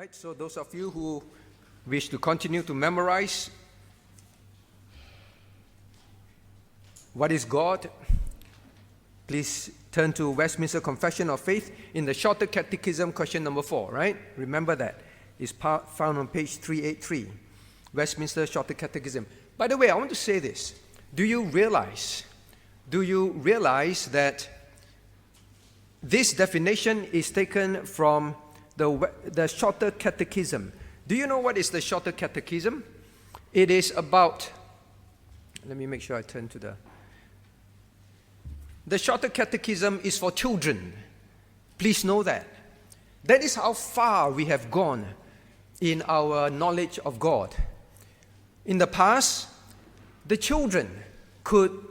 right, so those of you who wish to continue to memorize what is God, please turn to Westminster Confession of Faith in the Shorter Catechism, question number 4, right? Remember that. It's found on page 383, Westminster Shorter Catechism. By the way, I want to say this. Do you realize that this definition is taken from the Shorter Catechism? Do you know what is the Shorter Catechism? It is about, let me make sure I turn to the Shorter Catechism is for children. Please know that. That is how far we have gone in our knowledge of God. In the past, the children could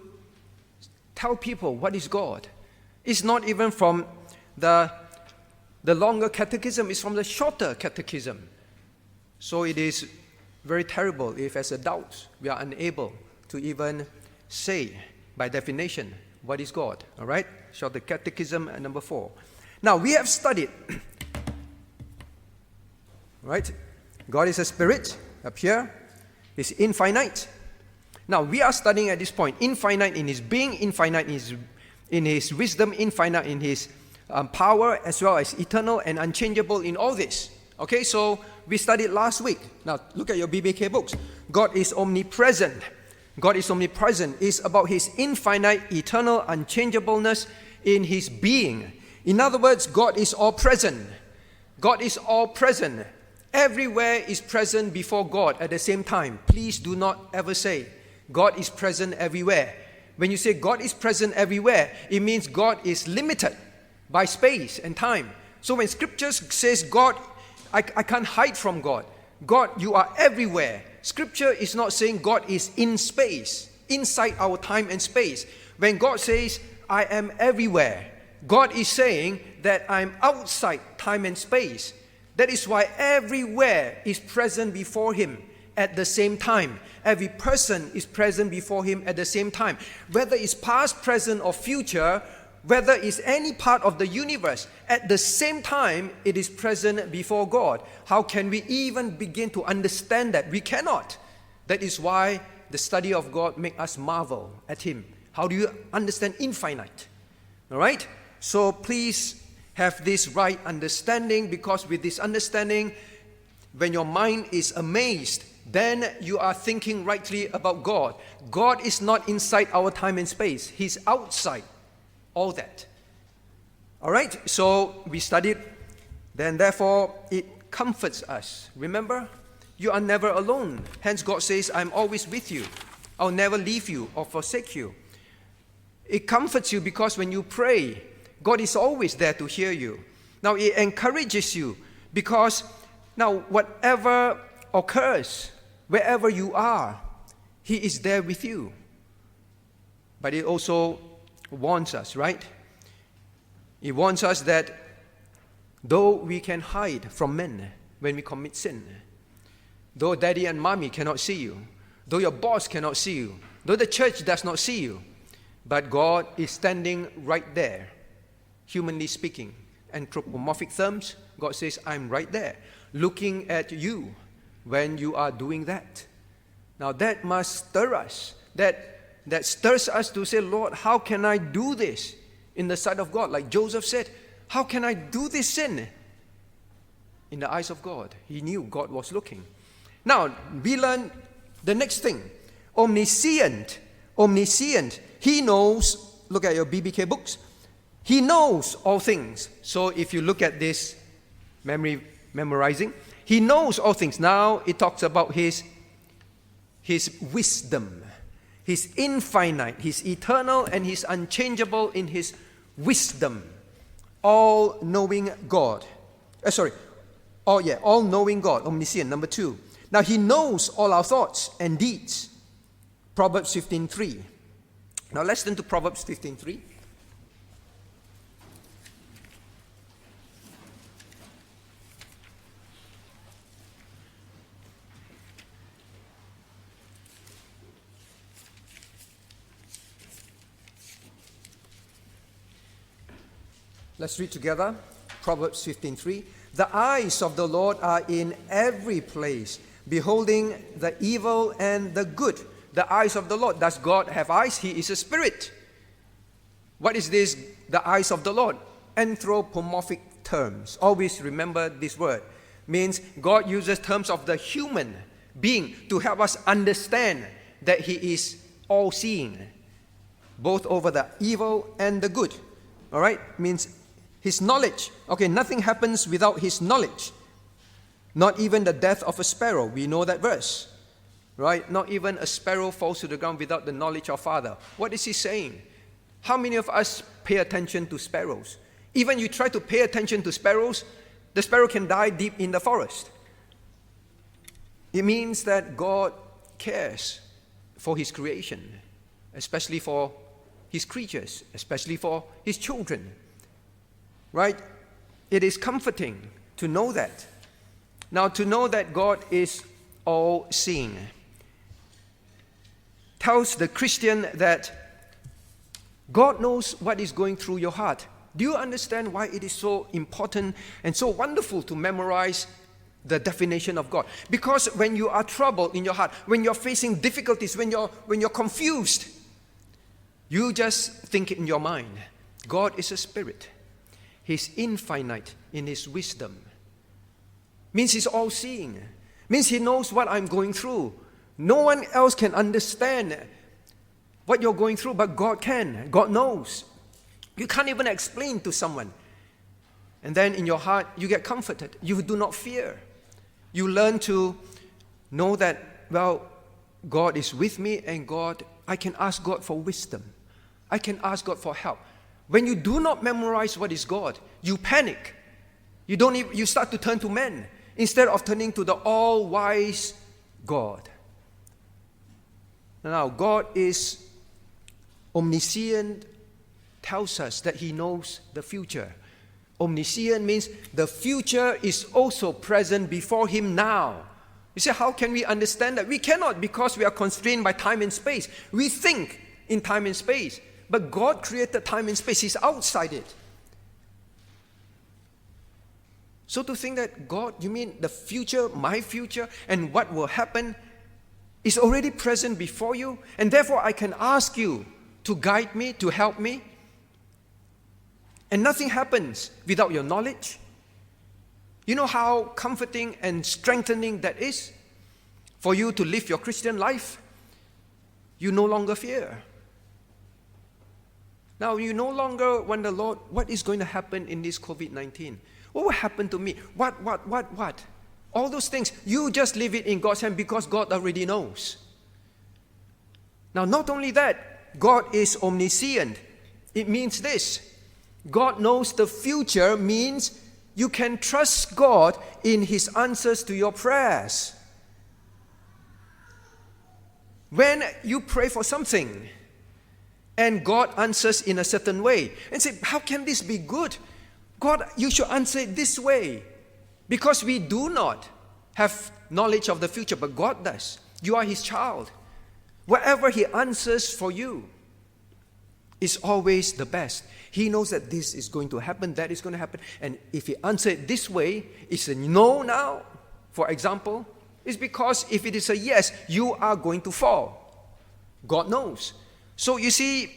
tell people what is God. It's not even from the longer catechism, it's from the shorter catechism. So it is very terrible if as adults we are unable to even say by definition what is God. All right? Shorter catechism number 4. Now we have studied, right? God is a spirit up here. He's infinite. Now we are studying at this point infinite in his being, infinite in his wisdom, infinite in his power, as well as eternal and unchangeable in all this. Okay, so we studied last week. Now look at your BBK books. God is omnipresent. God is omnipresent. It's about his infinite, eternal unchangeableness in his being. In other words, God is all present. God is all present. Everywhere is present before God at the same time. Please do not ever say God is present everywhere. When you say God is present everywhere, it means God is limited by space and time. So when Scripture says God, I can't hide from God. God, you are everywhere. Scripture is not saying God is in space, inside our time and space. When God says, I am everywhere, God is saying that I'm outside time and space. That is why everywhere is present before him at the same time. Every person is present before him at the same time. Whether it's past, present, or future, whether it's any part of the universe, at the same time, it is present before God. How can we even begin to understand that? We cannot. That is why the study of God makes us marvel at him. How do you understand infinite? All right? So please have this right understanding, because with this understanding, when your mind is amazed, then you are thinking rightly about God. God is not inside our time and space. He's outside all that. All right? So we studied, then therefore it comforts us. Remember, you are never alone. Hence God says, I'm always with you. I'll never leave you or forsake you. It comforts you because when you pray, God is always there to hear you. Now it encourages you because now whatever occurs, wherever you are, he is there with you. But it also warns us, right? It warns us that though we can hide from men when we commit sin, though daddy and mommy cannot see you, though your boss cannot see you, though the church does not see you, but God is standing right there, humanly speaking. Anthropomorphic terms, God says, I'm right there, looking at you when you are doing that. Now that must stir us. That stirs us to say, Lord, how can I do this in the sight of God? Like Joseph said, how can I do this sin? In the eyes of God, he knew God was looking. Now, we learn the next thing. Omniscient. He knows, look at your BBK books, he knows all things. So if you look at this memorizing, he knows all things. Now it talks about his wisdom. He's infinite, he's eternal, and he's unchangeable in his wisdom. All-knowing God. All-knowing God, omniscient, number 2. Now he knows all our thoughts and deeds. Proverbs 15:3. Now let's turn to Proverbs 15:3. Let's read together. Proverbs 15:3. The eyes of the Lord are in every place, beholding the evil and the good. The eyes of the Lord. Does God have eyes? He is a spirit. What is this, the eyes of the Lord? Anthropomorphic terms. Always remember this word. Means God uses terms of the human being to help us understand that He is all-seeing, both over the evil and the good. All right? Means His knowledge. Okay, nothing happens without His knowledge. Not even the death of a sparrow. We know that verse. Right? Not even a sparrow falls to the ground without the knowledge of Father. What is He saying? How many of us pay attention to sparrows? Even you try to pay attention to sparrows, the sparrow can die deep in the forest. It means that God cares for His creation, especially for His creatures, especially for His children. Right? It is comforting to know that. Now, to know that God is all-seeing tells the Christian that God knows what is going through your heart. Do you understand why it is so important and so wonderful to memorize the definition of God? Because when you are troubled in your heart, when you're facing difficulties, when you're confused, you just think in your mind, God is a spirit. He's infinite in His wisdom. Means He's all-seeing. Means He knows what I'm going through. No one else can understand what you're going through, but God can. God knows. You can't even explain to someone. And then in your heart, you get comforted. You do not fear. You learn to know that, well, God is with me, and I can ask God for wisdom. I can ask God for help. When you do not memorize what is God, you panic. You start to turn to men instead of turning to the all-wise God. Now, God is omniscient, tells us that He knows the future. Omniscient means the future is also present before Him now. You say, how can we understand that? We cannot, because we are constrained by time and space. We think in time and space, but God created time and space. He's outside it. So to think that God, you mean the future, my future, and what will happen is already present before you, and therefore I can ask you to guide me, to help me. And nothing happens without your knowledge. You know how comforting and strengthening that is for you to live your Christian life? You no longer fear. Now you no longer wonder, Lord, what is going to happen in this COVID-19? What will happen to me? What? All those things, you just leave it in God's hand because God already knows. Now, not only that, God is omniscient. It means this. God knows the future means you can trust God in His answers to your prayers. When you pray for something and God answers in a certain way, and say, how can this be good? God, you should answer it this way. Because we do not have knowledge of the future, but God does. You are His child. Whatever He answers for you is always the best. He knows that this is going to happen, that is going to happen. And if He answers it this way, it's a no now, for example, it's because if it is a yes, you are going to fall. God knows. So you see,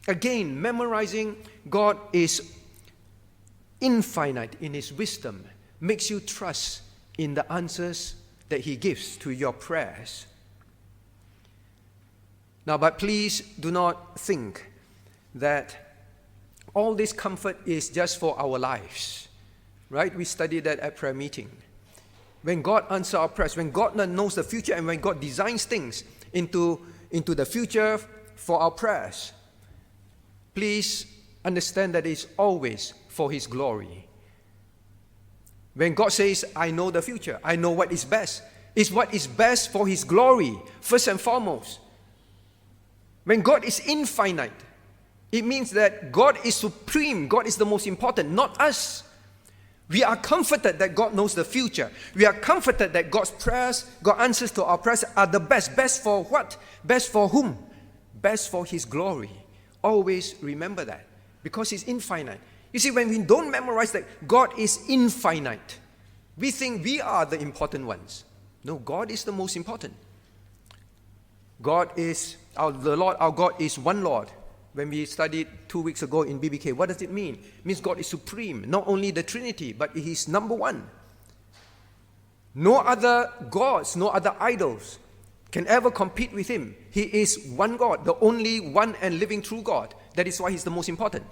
again, memorizing God is infinite in His wisdom, makes you trust in the answers that He gives to your prayers. Now, but please do not think that all this comfort is just for our lives, right? We studied that at prayer meeting. When God answers our prayers, when God knows the future, and when God designs things into the future for our prayers, please understand that it's always for His glory. When God says, I know the future, I know what is best, it's what is best for His glory, first and foremost. When God is infinite, it means that God is supreme, God is the most important, not us. We are comforted that God knows the future. We are comforted that God's prayers, God's answers to our prayers are the best. Best for what? Best for whom? Best for His glory. Always remember that. Because He's infinite. You see, when we don't memorize that God is infinite, we think we are the important ones. No, God is the most important. The Lord, our God is one Lord. When we studied 2 weeks ago in BBK, what does it mean? It means God is supreme. Not only the Trinity, but He is number one. No other gods, no other idols can ever compete with Him. He is one God, the only one and living true God. That is why He's the most important.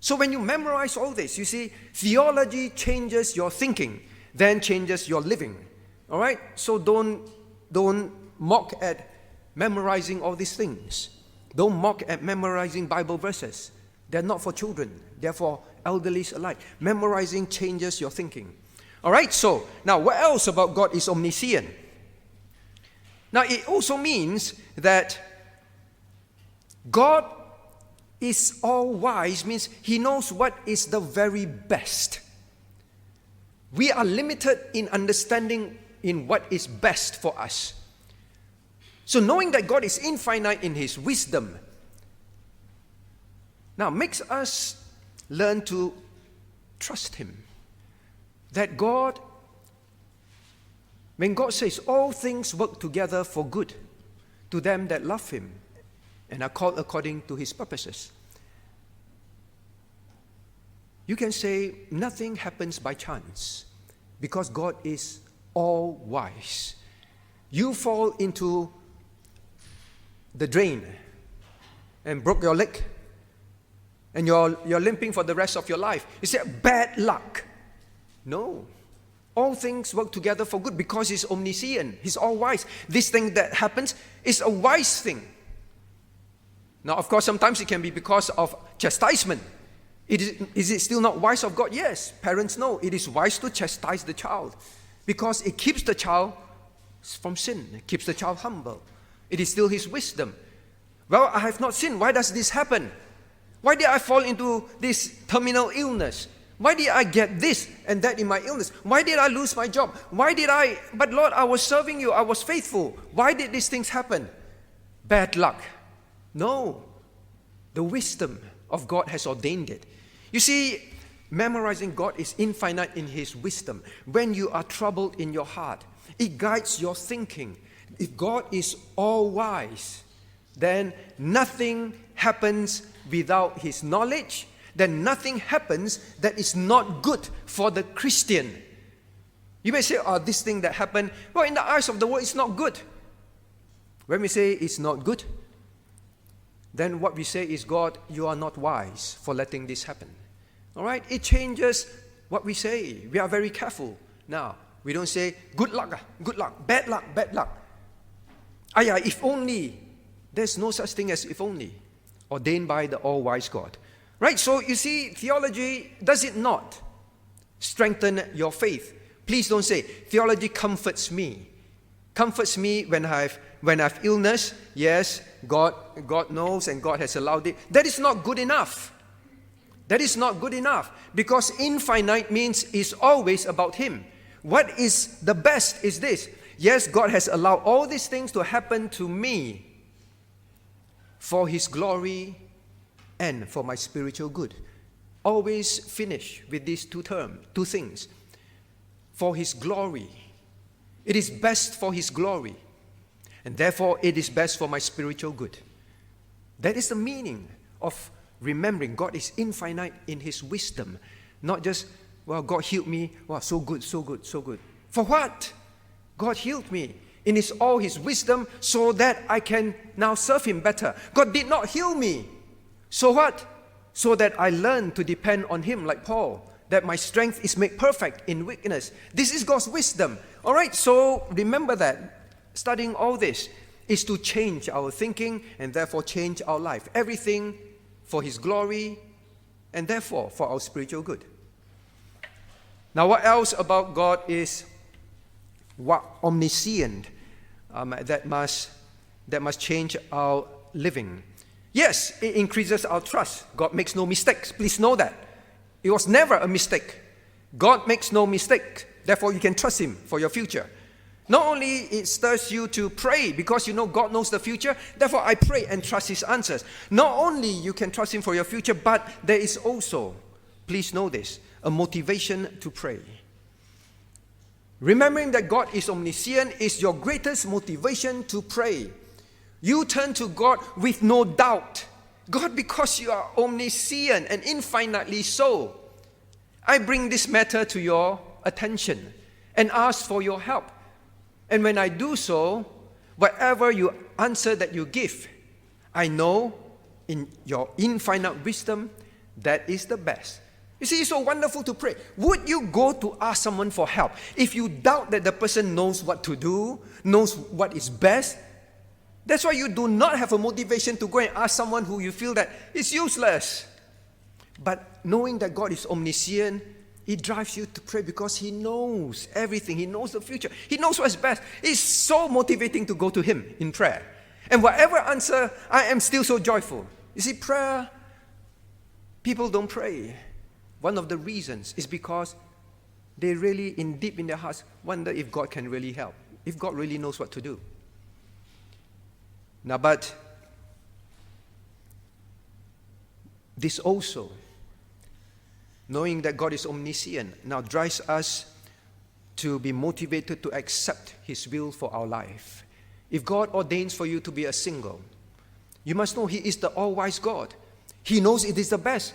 So when you memorize all this, you see, theology changes your thinking, then changes your living. All right? So don't mock at memorizing all these things. Don't mock at memorizing Bible verses. They're not for children. They're for elderlies alike. Memorizing changes your thinking. All right? So, now what else about God is omniscient? Now, it also means that God is all-wise, means He knows what is the very best. We are limited in understanding in what is best for us. So knowing that God is infinite in His wisdom now makes us learn to trust Him. That God, when God says all things work together for good to them that love Him and are called according to His purposes, you can say nothing happens by chance because God is all-wise. You fall into the drain and broke your leg and you're limping for the rest of your life. You say, bad luck. No. All things work together for good because He's omniscient. He's all-wise. This thing that happens is a wise thing. Now, of course, sometimes it can be because of chastisement. Is it still not wise of God? Yes. Parents know it is wise to chastise the child because it keeps the child from sin. It keeps the child humble. It is still His wisdom. Well, I have not sinned. Why does this happen? Why did I fall into this terminal illness? Why did I get this and that in my illness? Why did I lose my job? But Lord, I was serving You. I was faithful. Why did these things happen? Bad luck. No. The wisdom of God has ordained it. You see, memorizing God is infinite in His wisdom. When you are troubled in your heart, it guides your thinking. If God is all-wise, then nothing happens without His knowledge. Then nothing happens that is not good for the Christian. You may say, this thing that happened, well, in the eyes of the world, it's not good. When we say it's not good, then what we say is, God, You are not wise for letting this happen. All right? It changes what we say. We are very careful now. We don't say, good luck, bad luck, bad luck. If only. There's no such thing as if only, ordained by the all-wise God. Right? So you see, theology, does it not strengthen your faith? Please don't say, theology comforts me. Comforts me when I have illness. Yes, God knows and God has allowed it. That is not good enough. That is not good enough. Because infinite means it's always about Him. What is the best is this. Yes, God has allowed all these things to happen to me for His glory and for my spiritual good. Always finish with these two things. For His glory. It is best for His glory. And therefore, it is best for my spiritual good. That is the meaning of remembering God is infinite in His wisdom. Not just, well, God healed me. Wow, so good, so good, so good. For what? God healed me in all His wisdom so that I can now serve Him better. God did not heal me. So what? So that I learn to depend on Him like Paul, that my strength is made perfect in weakness. This is God's wisdom. All right, so remember that. Studying all this is to change our thinking and therefore change our life. Everything for His glory and therefore for our spiritual good. Now, what else about God is omniscient that must change our living? Yes, it increases our trust. God makes no mistakes. Please know that. It was never a mistake. God makes no mistake. Therefore, you can trust Him for your future. Not only it stirs you to pray because you know God knows the future. Therefore, I pray and trust His answers. Not only you can trust Him for your future, but there is also please know this, a motivation to pray. Remembering that God is omniscient is your greatest motivation to pray. You turn to God with no doubt. God, because you are omniscient and infinitely so, I bring this matter to your attention and ask for your help. And when I do so, whatever you answer that you give, I know in your infinite wisdom that is the best. You see, it's so wonderful to pray. Would you go to ask someone for help if you doubt that the person knows what to do, knows what is best? That's why you do not have a motivation to go and ask someone who you feel that is useless. But knowing that God is omniscient, it drives you to pray because He knows everything. He knows the future. He knows what's best. It's so motivating to go to Him in prayer. And whatever answer, I am still so joyful. You see, prayer, people don't pray. One of the reasons is because they really, deep in their hearts, wonder if God can really help, if God really knows what to do. Now, but this also, knowing that God is omniscient, now drives us to be motivated to accept His will for our life. If God ordains for you to be a single, you must know He is the all-wise God. He knows it is the best.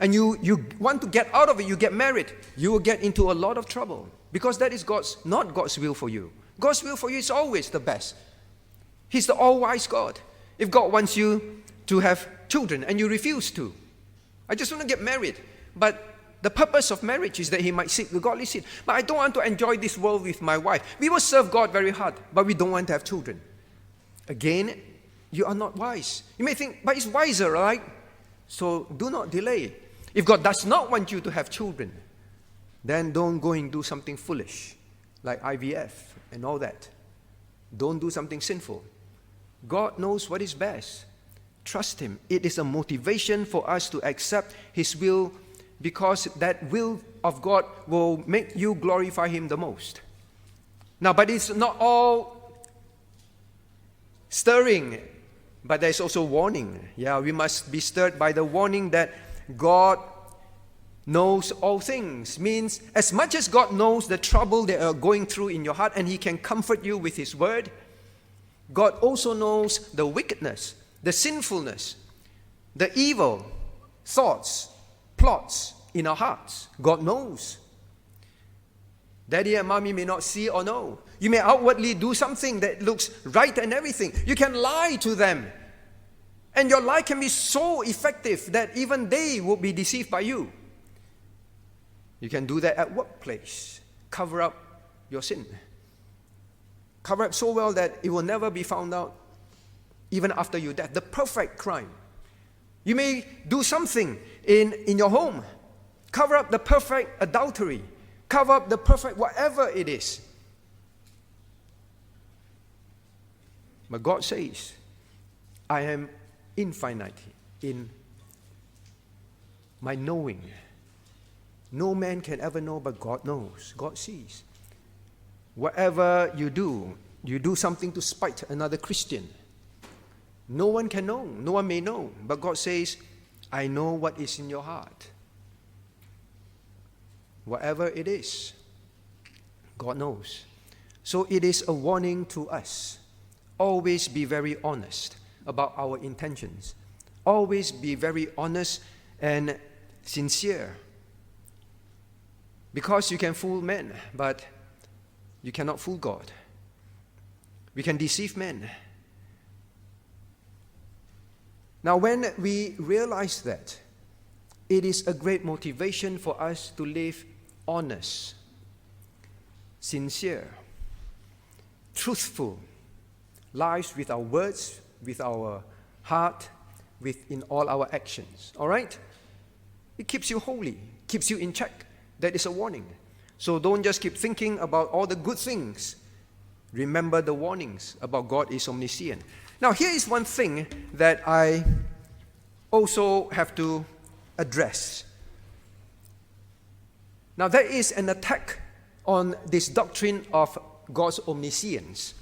And you want to get out of it, you get married, you will get into a lot of trouble. Because that is not God's will for you. God's will for you is always the best. He's the all-wise God. If God wants you to have children and you refuse to, I just want to get married. But the purpose of marriage is that He might seek the godly seed. But I don't want to enjoy this world with my wife. We will serve God very hard, but we don't want to have children. Again, you are not wise. You may think, but it's wiser, right? So do not delay. If God does not want you to have children, then don't go and do something foolish, like IVF and all that. Don't do something sinful. God knows what is best. Trust Him. It is a motivation for us to accept His will, because that will of God will make you glorify Him the most. Now, but it's not all stirring, but there's also warning. Yeah, we must be stirred by the warning that God knows all things. Means as much as God knows the trouble that are going through in your heart and He can comfort you with His word, God also knows the wickedness, the sinfulness, the evil thoughts, plots in our hearts. God knows. Daddy and mommy may not see or know. You may outwardly do something that looks right and everything. You can lie to them. And your lie can be so effective that even they will be deceived by you. You can do that at workplace. Cover up your sin. Cover up so well that it will never be found out even after your death. The perfect crime. You may do something in your home. Cover up the perfect adultery. Cover up the perfect whatever it is. But God says, I am infinite in my knowing. No man can ever know, but God knows. God sees. Whatever you do something to spite another Christian. No one can know. No one may know. But God says, I know what is in your heart. Whatever it is, God knows. So it is a warning to us. Always be very honest about our intentions. Always be very honest and sincere. Because you can fool men, but you cannot fool God. We can deceive men. Now, when we realize that, it is a great motivation for us to live honest, sincere, truthful lives with our words, with our heart, in all our actions. All right? It keeps you holy, keeps you in check. That is a warning. So don't just keep thinking about all the good things. Remember the warnings about God is omniscient. Now, here is one thing that I also have to address. Now, there is an attack on this doctrine of God's omniscience.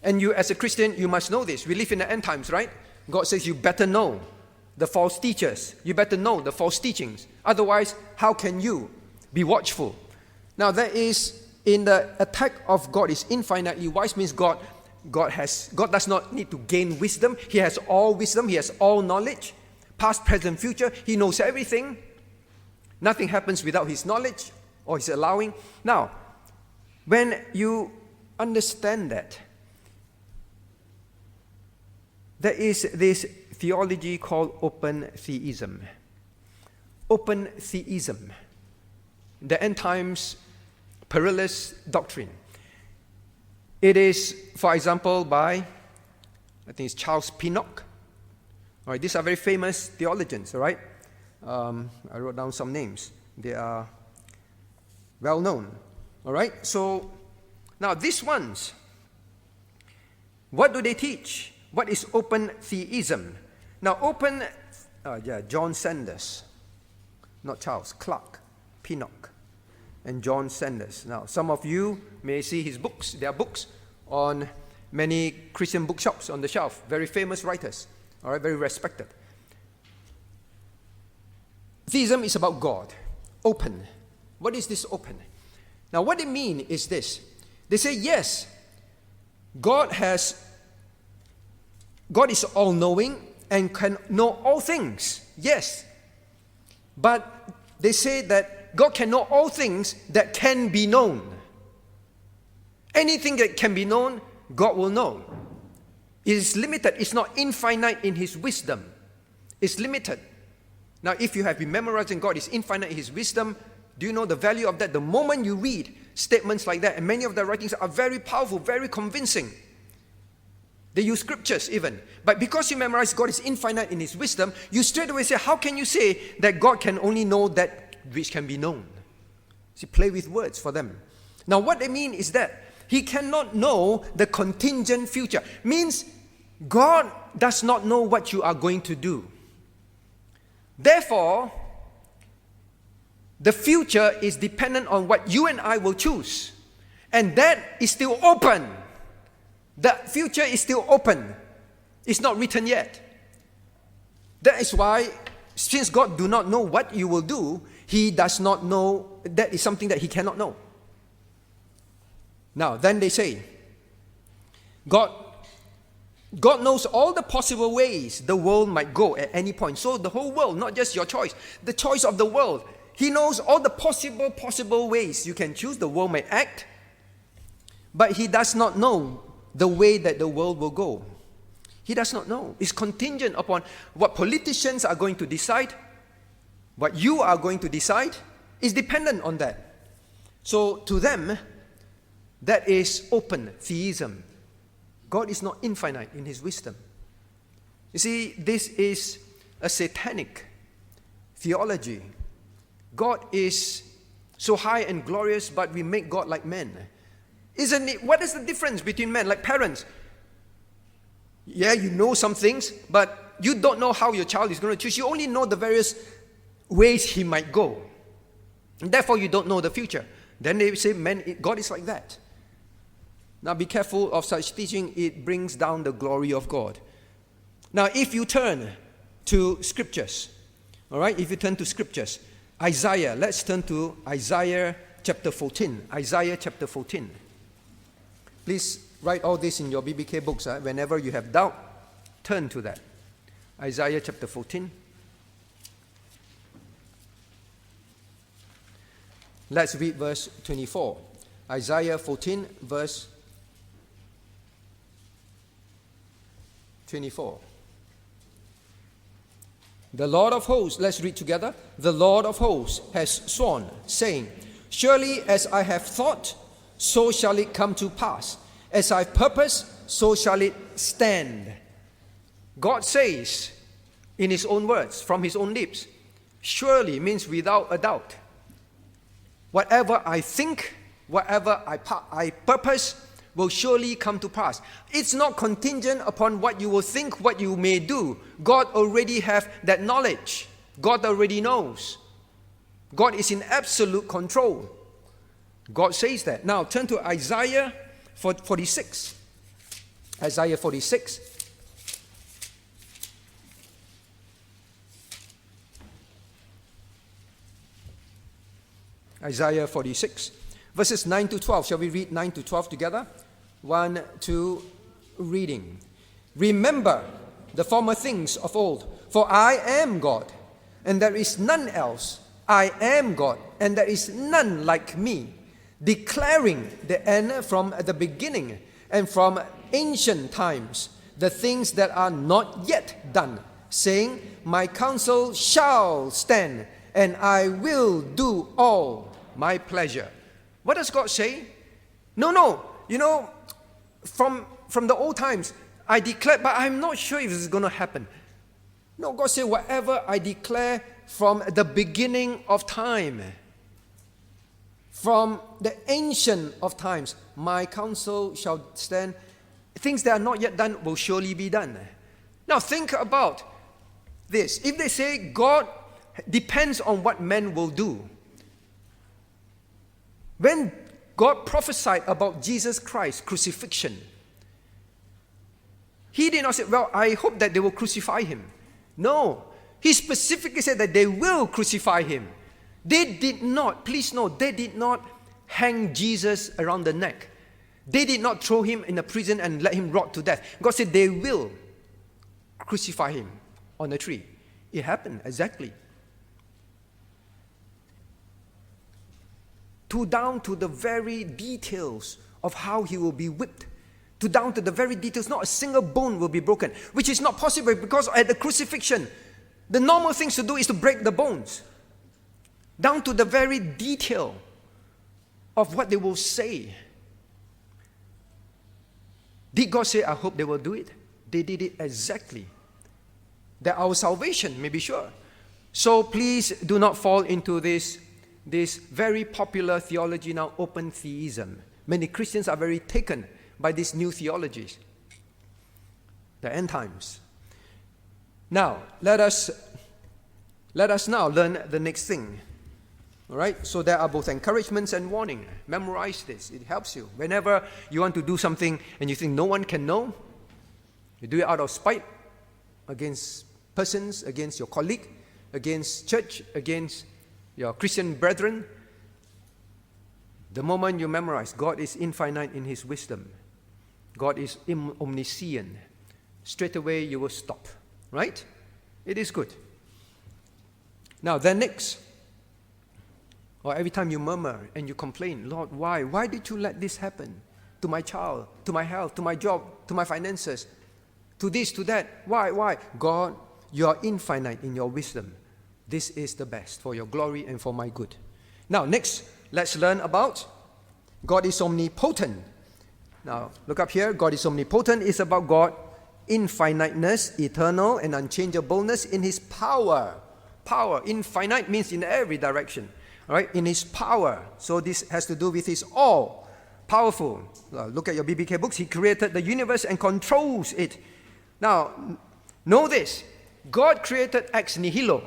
And you, as a Christian, you must know this. We live in the end times, right? God says you better know the false teachers. You better know the false teachings. Otherwise, how can you be watchful? Now, there is, in the attack of God is infinitely wise, means God does not need to gain wisdom. He has all wisdom. He has all knowledge. Past, present, future. He knows everything. Nothing happens without His knowledge or His allowing. Now, when you understand that, there is this theology called open theism. Open theism. The end times perilous doctrine. It is, for example, by, I think it's Charles Pinnock. All right, these are very famous theologians, all right? I wrote down some names. They are well known, all right? So, now these ones, what do they teach? What is open theism? Now, John Sanders, not Charles, Clark Pinnock, and John Sanders. Now, some of you may see his books. There are books on many Christian bookshops on the shelf. Very famous writers, all right, very respected. Theism is about God. Open. What is this open? Now, what they mean is this. They say, yes, God is all-knowing and can know all things. Yes. But they say that God can know all things that can be known. Anything that can be known, God will know. It is limited. It's not infinite in His wisdom. It's limited. Now, if you have been memorizing God is infinite in His wisdom, do you know the value of that? The moment you read statements like that, and many of the writings are very powerful, very convincing. They use scriptures even. But because you memorize God is infinite in His wisdom, you straight away say, how can you say that God can only know that which can be known? See, play with words for them. Now, what they mean is that He cannot know the contingent future. Means God does not know what you are going to do. Therefore, the future is dependent on what you and I will choose. And that is still open. The future is still open. It's not written yet. That is why, since God do not know what you will do, He does not know, that is something that He cannot know. Now, then they say, God knows all the possible ways the world might go at any point. So the whole world, not just your choice, the choice of the world. He knows all the possible ways you can choose the world may act, but He does not know the way that the world will go. He does not know. It's contingent upon what politicians are going to decide, what you are going to decide, is dependent on that. So to them, that is open theism. God is not infinite in His wisdom. You see, this is a satanic theology. God is so high and glorious, but we make God like men. Isn't it? What is the difference between men? Like parents. Yeah, you know some things, but you don't know how your child is going to choose. You only know the various ways he might go. And therefore, you don't know the future. Then they say, God is like that. Now, be careful of such teaching. It brings down the glory of God. Now, if you turn to scriptures, all right, if you turn to scriptures, Isaiah, let's turn to Isaiah chapter 14. Isaiah chapter 14. Please write all this in your BBK books. Whenever you have doubt, turn to that. Isaiah chapter 14. Let's read verse 24. Isaiah 14, verse 24. The Lord of hosts, let's read together. The Lord of hosts has sworn, saying, surely as I have thought, so shall it come to pass. As I purpose, so shall it stand. God says in His own words, from His own lips, surely means without a doubt. Whatever I think, whatever I purpose, will surely come to pass. It's not contingent upon what you will think, what you may do. God already have that knowledge. God already knows. God is in absolute control. God says that. Now turn to Isaiah 46. Isaiah 46. Isaiah 46, verses 9 to 12. Shall we read 9 to 12 together? 1, 2, reading. Remember the former things of old, for I am God, and there is none else. I am God, and there is none like me, declaring the end from the beginning, and from ancient times, the things that are not yet done, saying, my counsel shall stand, and I will do all my pleasure. What does God say? No. From the old times, I declare, but I'm not sure if it's going to happen. No, God said, whatever I declare from the beginning of time, from the ancient of times, my counsel shall stand. Things that are not yet done will surely be done. Now think about this. If they say God depends on what men will do, when God prophesied about Jesus Christ's crucifixion, He did not say, well, I hope that they will crucify Him. No. He specifically said that they will crucify Him. They did not, please note, they did not hang Jesus around the neck. They did not throw Him in a prison and let Him rot to death. God said they will crucify Him on a tree. It happened exactly. Down to the very details of how He will be whipped. Down to the very details, not a single bone will be broken, which is not possible because at the crucifixion, the normal things to do is to break the bones. Down to the very detail of what they will say. Did God say, I hope they will do it? They did it exactly. That our salvation may be sure. So please do not fall into this very popular theology now, open theism. Many Christians are very taken by these new theologies, the end times. Now, let us now learn the next thing. All right? So there are both encouragements and warning. Memorize this. It helps you. Whenever you want to do something and you think no one can know, you do it out of spite against persons, against your colleague, against church, against your Christian brethren. The moment you memorize, God is infinite in His wisdom. God is omniscient. Straight away you will stop. Right? It is good. Now then next. Or every time you murmur and you complain, Lord, why? Why did you let this happen? To my child, to my health, to my job, to my finances, to this, to that. Why? God, you are infinite in your wisdom. This is the best for your glory and for my good. Now next, let's learn about God is omnipotent. Now, look up here. God is omnipotent is about God infiniteness, eternal and unchangeableness in His power. Power. Infinite means in every direction. All right? In His power. So this has to do with His all-powerful. Look at your BBK books. He created the universe and controls it. Now, know this. God created ex nihilo.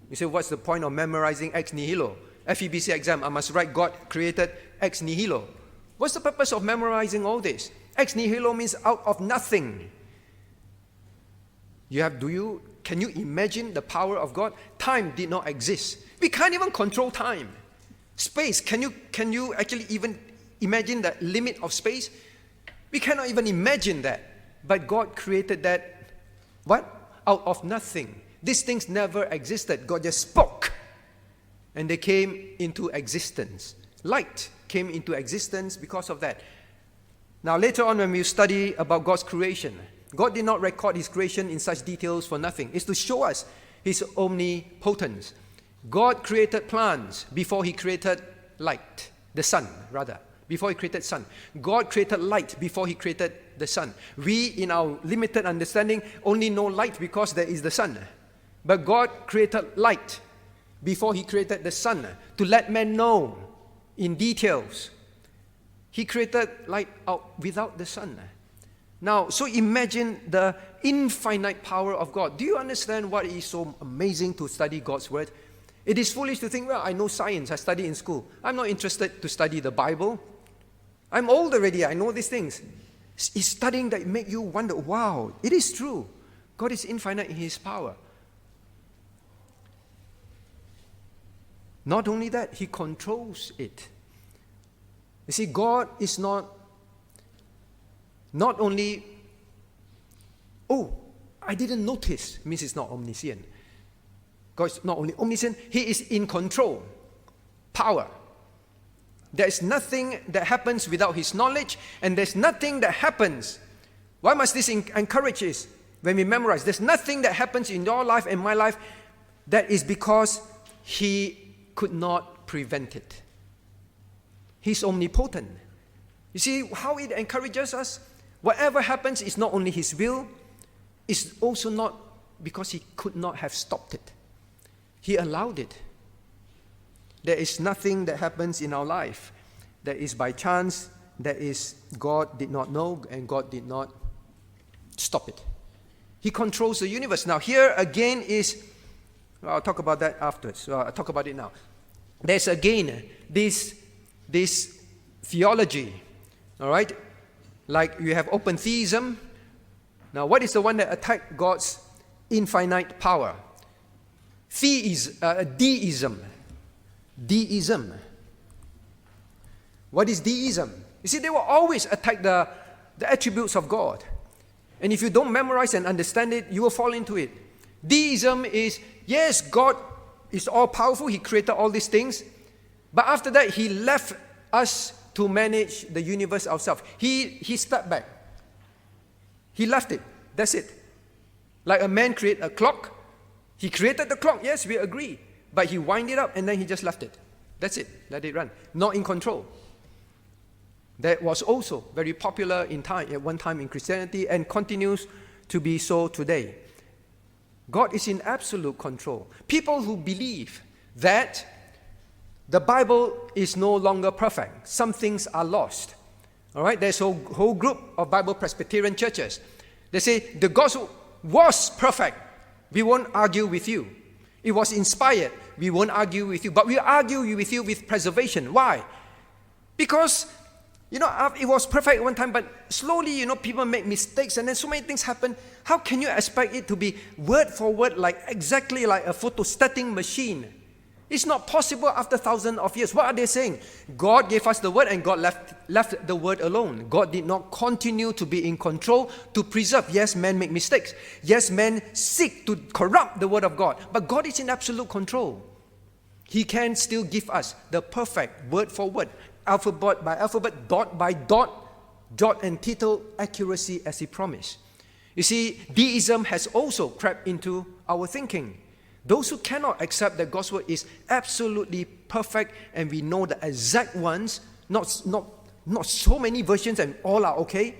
You say, what's the point of memorizing ex nihilo? FEBC exam, I must write God created ex nihilo. What's the purpose of memorizing all this? Ex nihilo means out of nothing. Can you imagine the power of God? Time did not exist. We can't even control time. Space, can you actually even imagine the limit of space? We cannot even imagine that. But God created that, what? Out of nothing. These things never existed. God just spoke. And they came into existence. Light came into existence because of that. Now later on when we study about God's creation, God did not record His creation in such details for nothing. It's to show us His omnipotence. God created plants before He created light, the sun rather, before He created sun. God created light before He created the sun. We, in our limited understanding, only know light because there is the sun. But God created light before He created the sun to let men know in details. He created light out without the sun. Now, so imagine the infinite power of God. Do you understand what is so amazing to study God's Word? It is foolish to think, well, I know science, I study in school. I'm not interested to study the Bible. I'm old already, I know these things. It's studying that make you wonder, wow, it is true. God is infinite in His power. Not only that, He controls it. You see, God is not only, oh, I didn't notice, means He's not omniscient. God is not only omniscient, He is in control, power. There is nothing that happens without His knowledge, and there's nothing that happens. Why must this encourage us when we memorize? There's nothing that happens in your life and my life that is because He could not prevent it. He's omnipotent. You see how it encourages us? Whatever happens is not only His will, it's also not because He could not have stopped it. He allowed it. There is nothing that happens in our life that is by chance, that is God did not know and God did not stop it. He controls the universe. Now here again is, I'll talk about that afterwards. So I'll talk about it now. There's again this theology, all right? Like you have open theism. Now what is the one that attacked God's infinite power? Deism. Deism. What is deism? You see, they will always attack the attributes of God. And if you don't memorize and understand it, you will fall into it. Deism is, yes, God is all-powerful. He created all these things. But after that, He left us to manage the universe ourselves. He stepped back. He left it. That's it. Like a man create a clock. He created the clock. Yes, we agree. But He wind it up and then He just left it. That's it. Let it run. Not in control. That was also very popular at one time in Christianity and continues to be so today. God is in absolute control. People who believe that the Bible is no longer perfect, some things are lost. All right, there's a whole group of Bible-Presbyterian churches. They say the gospel was perfect. We won't argue with you. It was inspired. We won't argue with you. But we argue with you with preservation. Why? Because, it was perfect at one time, but slowly, people make mistakes and then so many things happen. How can you expect it to be word for word, exactly like a photostatic machine? It's not possible after thousands of years. What are they saying? God gave us the word and God left the word alone. God did not continue to be in control to preserve. Yes, men make mistakes. Yes, men seek to corrupt the word of God. But God is in absolute control. He can still give us the perfect word for word, alphabet by alphabet, dot by dot, jot and tittle accuracy as He promised. You see, deism has also crept into our thinking. Those who cannot accept that God's word is absolutely perfect and we know the exact ones, not so many versions and all are okay,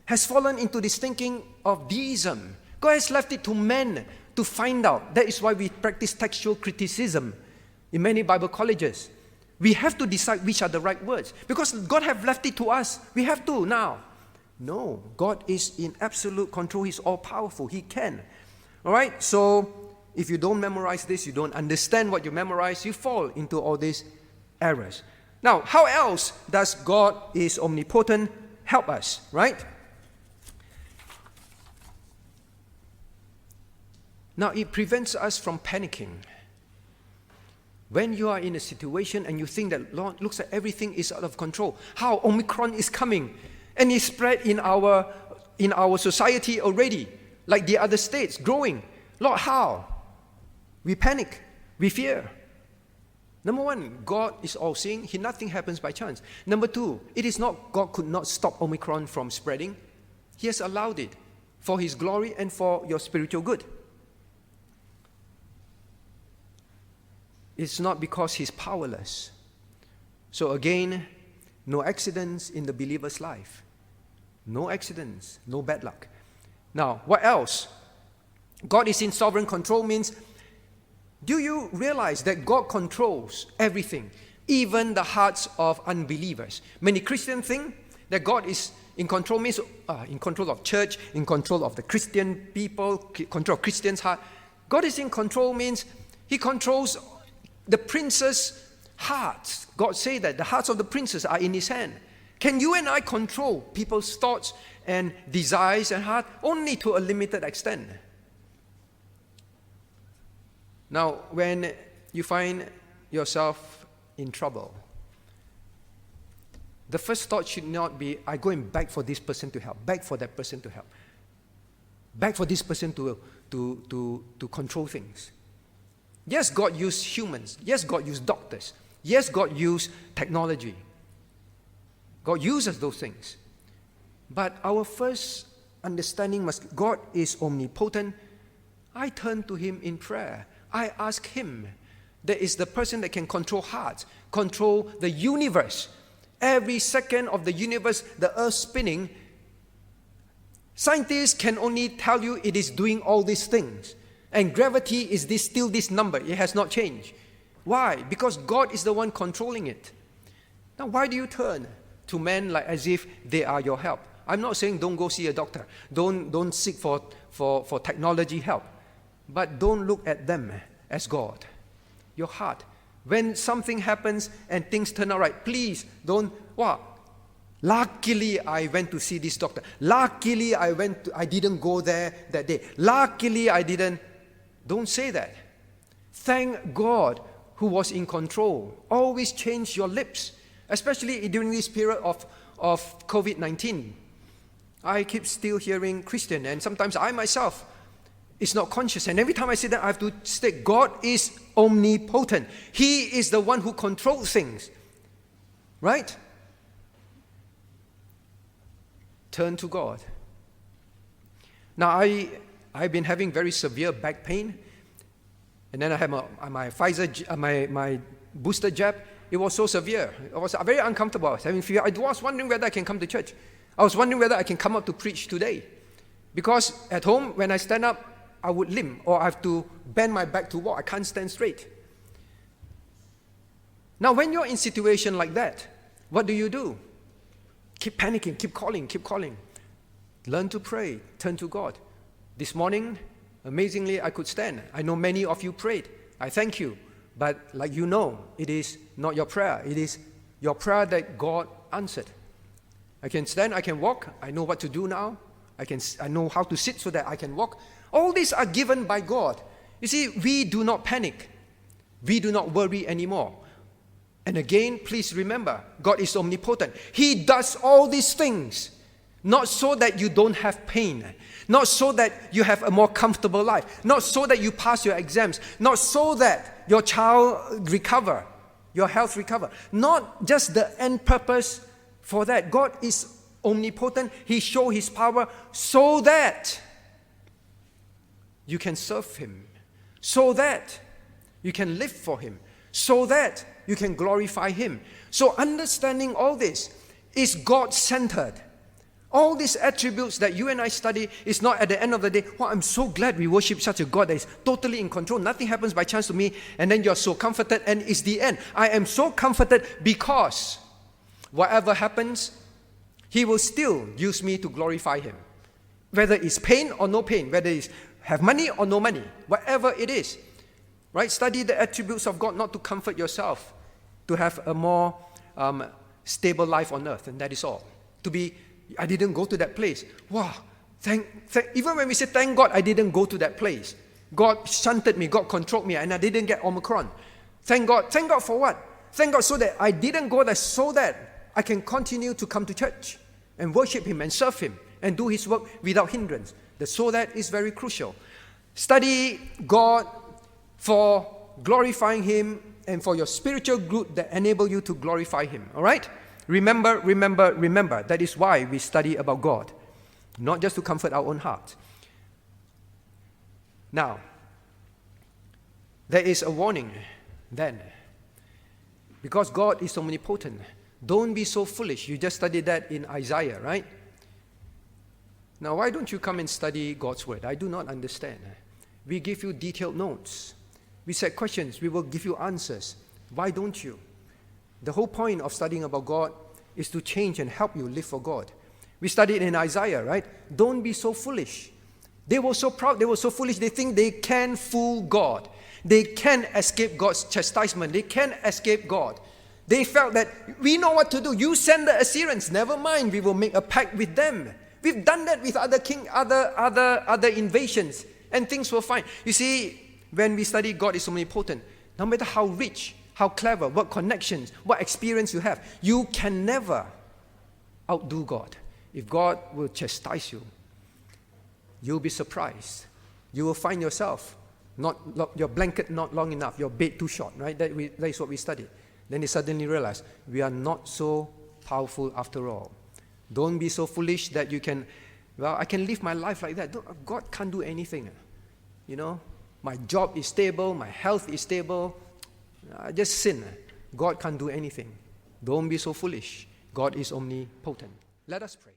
has fallen into this thinking of deism. God has left it to men to find out. That is why we practice textual criticism in many Bible colleges. We have to decide which are the right words because God has left it to us. We have to now. No, God is in absolute control. He's all-powerful. He can. All right, so if you don't memorize this, you don't understand what you memorize, you fall into all these errors. Now, how else does God is omnipotent help us, right? Now, it prevents us from panicking. When you are in a situation and you think that, Lord, looks like everything is out of control, how Omicron is coming and it's spread in our society already, like the other states, growing. Lord, how? We panic. We fear. Number one, God is all-seeing. Nothing happens by chance. Number two, it is not God could not stop Omicron from spreading. He has allowed it for His glory and for your spiritual good. It's not because He's powerless. So again, no accidents in the believer's life. No accidents, no bad luck. Now, what else? God is in sovereign control means, do you realize that God controls everything, even the hearts of unbelievers? Many Christians think that God is in control means in control of church, in control of the Christian people, control of Christians' heart. God is in control means He controls the prince's hearts. God said that the hearts of the princes are in His hand. Can you and I control people's thoughts and desires and heart? Only to a limited extent. Now, when you find yourself in trouble, the first thought should not be, I go and beg for this person to help, beg for that person to help, beg for this person to control things. Yes, God used humans. Yes, God used doctors. Yes, God used technology. God uses those things. But our first understanding must, God is omnipotent. I turn to Him in prayer. I ask Him. That is the person that can control hearts, control the universe. Every second of the universe, the earth spinning, scientists can only tell you it is doing all these things. And gravity is still this number. It has not changed. Why? Because God is the one controlling it. Now, why do you turn to men like as if they are your help? I'm not saying don't go see a doctor. Don't seek for technology help. But don't look at them as God. Your heart. When something happens and things turn out right, please don't, luckily I went to see this doctor. Luckily I didn't go there that day. Luckily I didn't. Don't say that. Thank God who was in control. Always change your lips, especially during this period of COVID-19. I keep still hearing Christian, and sometimes I myself is not conscious. And every time I say that, I have to state, God is omnipotent. He is the one who controls things. Right? Turn to God. Now, I've been having very severe back pain. And then I had my Pfizer, my booster jab. It was so severe. I was very uncomfortable. I was having fever. I was wondering whether I can come to church. I was wondering whether I can come up to preach today. Because at home, when I stand up, I would limp, or I have to bend my back to walk. I can't stand straight. Now, when you're in a situation like that, what do? Keep panicking, keep calling. Learn to pray, turn to God. This morning, amazingly, I could stand. I know many of you prayed. I thank you. But like you know, it is not your prayer. It is your prayer that God answered. I can stand, I can walk. I know what to do now. I know how to sit so that I can walk. All these are given by God. You see, we do not panic. We do not worry anymore. And again, please remember, God is omnipotent. He does all these things, not so that you don't have pain, not so that you have a more comfortable life, not so that you pass your exams, not so that your child recover, your health recover, not just the end purpose for that. God is omnipotent. He shows His power so that you can serve Him, so that you can live for Him, so that you can glorify Him. So understanding all this is God-centered. All these attributes that you and I study is not at the end of the day, I'm so glad we worship such a God that is totally in control. Nothing happens by chance to me, and then you're so comforted, and it's the end. I am so comforted because whatever happens, He will still use me to glorify Him. Whether it's pain or no pain, whether it's have money or no money, whatever it is. Right? Study the attributes of God, not to comfort yourself, to have a more stable life on earth, and that is all. I didn't go to that place. Even when we say thank God, I didn't go to that place. God shunted me, God controlled me, and I didn't get Omicron. Thank God. Thank God for what? Thank God so that I didn't go there, so that I can continue to come to church and worship Him and serve Him and do His work without hindrance. The so that is very crucial. Study God for glorifying Him and for your spiritual good that enable you to glorify Him. All right? Remember. That is why we study about God, not just to comfort our own heart. Now, there is a warning then. Because God is omnipotent, don't be so foolish. You just studied that in Isaiah, right? Now, why don't you come and study God's Word? I do not understand. We give you detailed notes. We set questions. We will give you answers. Why don't you? The whole point of studying about God is to change and help you live for God. We studied in Isaiah, right? Don't be so foolish. They were so proud. They were so foolish. They think they can fool God. They can escape God's chastisement. They can escape God. They felt that we know what to do. You send the Assyrians. Never mind. We will make a pact with them. We've done that with other invasions, and things were fine. You see, when we study God is omnipotent, no matter how rich, how clever, what connections, what experience you have. You can never outdo God. If God will chastise you, you'll be surprised. You will find yourself, your blanket not long enough, your bed too short, right? That is what we studied. Then you suddenly realize, we are not so powerful after all. Don't be so foolish that you can, I can live my life like that. God can't do anything. You know, my job is stable, my health is stable. I just sin. God can't do anything. Don't be so foolish. God is omnipotent. Let us pray.